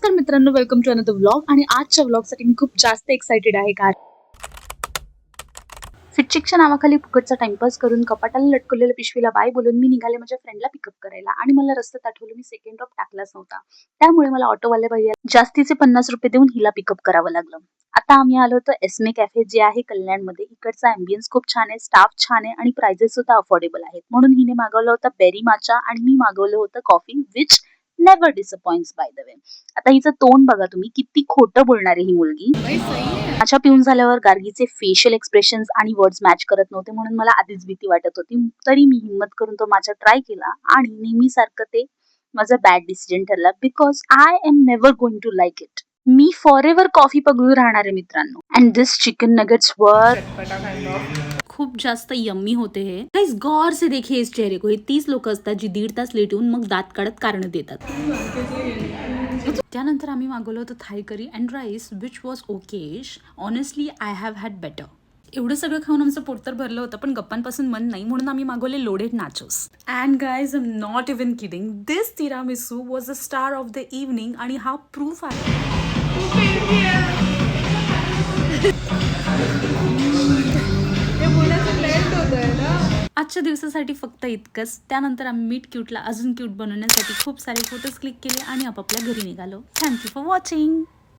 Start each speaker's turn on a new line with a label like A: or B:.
A: नमस्कार मित्रांनो, welcome to another vlog. आणि आजच्या व्लॉगसाठी मी खूप जास्त एक्साइटेड आहे. कारण फिटचिकच्या नावाखाली फुकटचा टाइमपास करून कपाटाला लटकवलेल्या पिशवीला बाय बोलून मी निघाले माझ्या फ्रेंडला पिकअप करायला. आणि मला रस्त्यात आठवलं मी सेकंड ड्रॉप टाकलाच नव्हता. त्यामुळे मला ऑटोवाले भैया जास्तीचे 50 रुपये देऊन हिला पिकअप करावं लागलं. आता आम्ही आलो होतो एसमे कॅफे, जे आहे कल्याणमध्ये. इकडचा अँबियन्स खूप छान आहे, स्टाफ छान आहे आणि प्राइजेस सुद्धा अफोर्डेबल आहेत. म्हणून हिने मागवलं होतं बेरी माचा आणि मी मागवलं होतं coffee, which never disappoints by the way. आता हिचं तोंड बघा तुम्ही, किती खोटं बोलणारी ही मुलगी. माझ्या पिऊन झाल्यावर गार्गीचे फेशियल एक्सप्रेशन्स आणि वर्ड्स मॅच करत नव्हते, म्हणून मला आधीच भीती वाटत होती. तरी मी हिम्मत करून तो माझा ट्राय केला आणि नेहमीसारखं ते माझा बॅड डिसिजन ठरला, because I am never going to like it. मी फॉरएव्हर कॉफी पगळू राहणार आहे मित्रांनो. अँड दिस चिकन नगेट्स वर खूप जास्त यम्मी होते हे. गाइस गौर से देखिए इस चेहरे को. हे 30 लोक असतात जी 1.5 तास लेट येऊन मग दात काढत कारण देतात. त्यानंतर आम्ही मागवलं होतं Thai curry and rice, which was okayish. Honestly I have had better. एवढं सगळं खाऊन आमचं पोट तर भरलं होतं, पण गप्पांपासून मन नाही, म्हणून आम्ही मागवले loaded nachos. And guys, I am not even kidding, this tiramisu was the star of the evening. आणि हा प्रूफ आहे. आजच्या दिवसासाठी फक्त इतकंच. त्यानंतर आम्ही मीट क्यूटला अजून क्यूट बनवण्यासाठी खूप सारे फोटोज क्लिक केले आणि आपापल्या घरी निघालो. Thank you for watching.